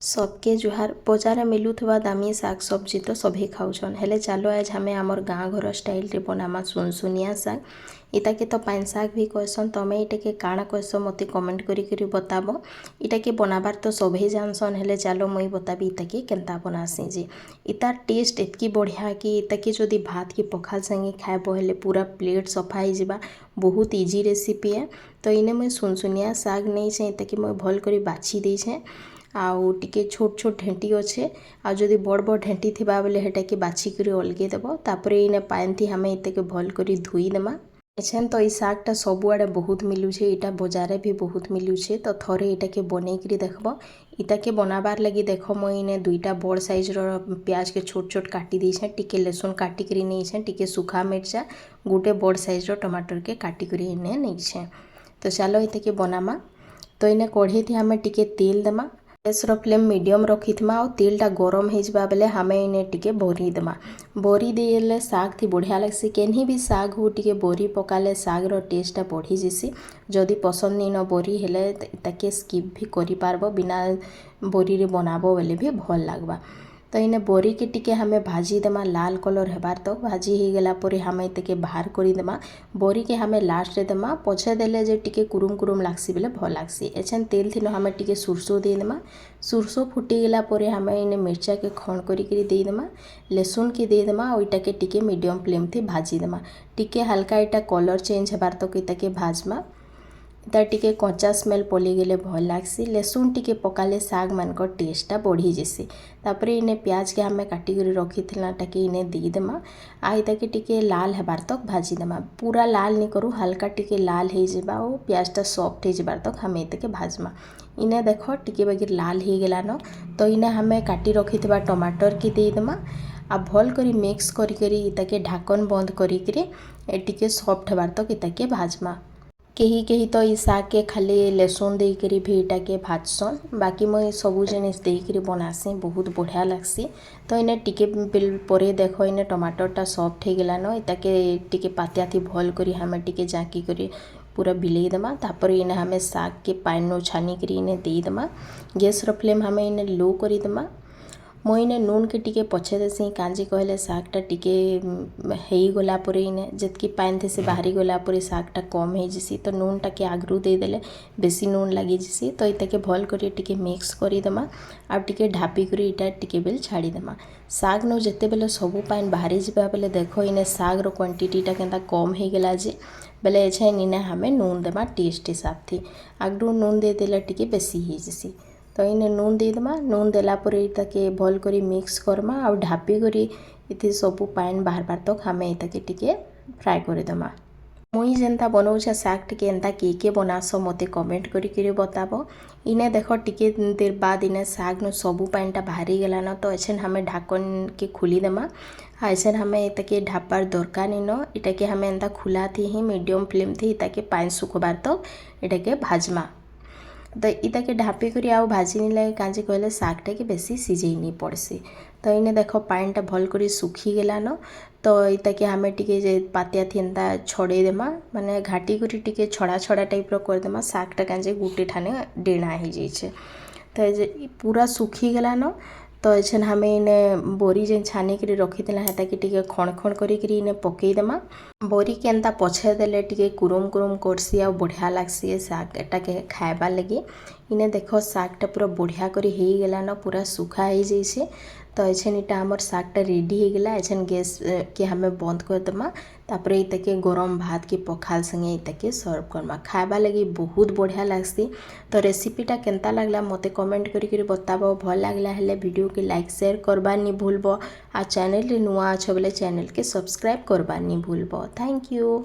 सबके जुहार बजार मिलुवा दामी साग सब्जी तो सभी खाऊन हेले चलो आज हमें आमर गाँ घर स्टाइल रे बनामा सुनसुनिया साग इटा के तो पान साग भी कहसन तमें इटा के काଣା कहस मत कमेंट करी बताब इटा के बनाबार तो सभी जानसन हेले चलो मुई बताबी इटा के केनता बनासी जे इतार टेस्ट एतकी बढ़िया कि इटा के जदि भात के पखाल संगे खाएब हेले पूरा प्लेट सफा हो जावा। बहुत इजी रेसिपी है। तो इने मुई सुनसुनिया साग नहीं छे इटा के मुई भल करी बाछि देछे आउ टिके छोट छोट ढेंटी अच्छे आ जदि बड़ बड़ ढेंटी थिबा बेले हेटा के बाछिक अलगे देव तापरे इने पान थी हमें इते के भल करी धोई देमा। एछेन तो ई सागटा सबुआड़े बहुत मिलुछे इटा बजारे भी बहुत मिलुछे तो थोड़े इटा के बनै करी देखब। इटा के बनाबार लगी देख मुई इने दुईटा बड़ साइज रो प्याज के छोट छोट काटी देछे टिके लहसुन काटी करी नहींछे टिके सूखा मिर्चा गोटे बड़ साइज रो टमाटर के काटी करी इने नहींछे। तो चलो इते के बनामा। तो इने कढ़ई थी हमें टिके तेल देमा गैस रो फ्लेम मीडियम रखिथमा और तेलटा गरम हो जावा बेले हमें इने टिके बोरी देमा। बोरी देले साग थी बढ़िया लगसी केन्ही भी साग हो टिके बोरी पकाले साग रो टेस्टा बढ़ी जैसी। जदि पसंद नहीं न बोरी हेले ताके स्किप भी करि पारबो बिना बोरी रे बनाबो बेले भी भल लागबा। तो इने बोरी के टिके हमें भाजी देमा लाल कलर हेबार तक भाजी हो गला पर हमें इतके बाहर करी देमा। बोरी के हमें लास्ट रे देमा पछे देले जे टिके कुरुम कुरुम लागसी बेले भल लागसी। एछन तेल थी हमें टिके सुरसो दे देमा सुरसो फुटी गला पर हमें इने मिर्चा के खण करी दे देमा लहसुन के दे देमा और इटा के टिके मीडियम फ्लेम थी भाजी देमा टिके हल्का इटा कलर चेंज हेबार तक इटाके भाजमा। इता टिके कच्चा स्मेल पलि गले भल लागसी लहसुन टिके पकाले साग मानकर टेस्टा बढ़ी जैसी। तापरे इने प्याज के हमें काटी करी रखी ताके इने दे देमा आ इताके टिके लाल हेबार तक भाजी देमा। पूरा लाल नहीं करूँ हल्का टिके लाल हो जावा और प्याजटा सॉफ्ट हो जाबार तक हमें इताके भाजमा। इने देख टिके बगिर लाल हो गला न तो इने हमें काटी रखी टमाटर के दे देमा आ भल करी मिक्स करी इताके ढाकन बंद करी टिके सॉफ्ट हेबार तक इताके भाजमा। केही तो ई साग के खाली लहसुन देकरी भी इटा के भाजसन बाकी मुई सबू जिनिस देकरी बनासी बहुत बढ़िया लागसी। तो इने टिके परे देख इने टमाटरटा सॉफ्ट हो गला न इताके टिके पातिया थी भल करी हमें टिके जाकी करी पूरा बिलई देमा। तापर इने हमें साग के पानी नो छानी करी इने दे देमा गैस रो फ्लेम हमें इने लो करी देमा। मुई इने नून के टिके पछे देसी कांजी कहले सागटा टिके हेई गला पर इने जितकी पानी थे से बाहरी गला पर सागटा कम हो जैसी। तो नूनटा के आगरू दे देले बेसी नून लगी जैसी। तो इताके भल करी टिके मिक्स करी देमा आ टिके ढापी करी इटा टिके बेल छाड़ी देमा। साग नो जेते बेले सबू पानी बाहरी जावा बेले देख इने साग रो क्वांटिटीटा केनता कम हो गला जे बेले एछे इने हमें नून देमा टेस्ट हिसाब थी आगरू नून दे देले टिके बेसी हो जैसी। तो इने नून दे देमा नून देला पर इताके भल करी मिक्स करमा और ढापी करी इति सबू पानी बाहर तक हमें इताके टिके फ्राए कर देमा। मुई जेनता बनाऊछे साग टिके एंता के बनास मते कमेंट करी बताब। इने देख टिके देर बाद इने साग नो सबू पानीटा बाहरी गला न तो एछन हमें ढाकन के खुली देमा। ऐसे हमें इताके ढापार दरकार नहीं न इटाके हमें एंता खुला थी ही मीडियम फ्लेम थी इताके पानी सुखबार तक इटाके भाजमा। तो इताके ढापी करी आउ भाजी नहीं लगे कांजी कहले सागटा के बेसी सिझे नहीं पड़सी। तो इने देख पानीटा भल करी सुखी गला न तो इताके हमें टिके जे पातिया थी एंता छड़े देमा माने घाटी करी टिके छड़ा छड़ा टाइप रो कर देमा सागटा कांजे गुटे ठाने डेणा हो जाइए। तो जे पूरा सुखी गला न तो एछन हमें इने बोरी जे छानी करी रखी देला हेता के टिके खण खण करी इने पकई देमा। बोरी के एंता पछे देले टिके कुरुम कुरुम करसी आ बढ़िया लागसी साग एटा के खाएबा लगी। इने देखो सागटा पूरा बढ़िया करी हेई गला न पूरा सुखा हो जाइए। तो एछन इटा हमर सागटा रेडी हो गला एछन गैस के हमें बंद कर देमा। तापरे इताके गरम भात के पखाल संगे इताके सर्व करमा खाएबा लगी बहुत बढ़िया लागसी। तो रेसिपीटा केनता लागला मते कमेंट करी बताबो भल लागला हेले वीडियो के लाइक शेयर करबा नहीं भूलबो आ चैनल रे नुआ अछ बोले चैनल के सब्सक्राइब करबा नहीं भूलबो। Thank you.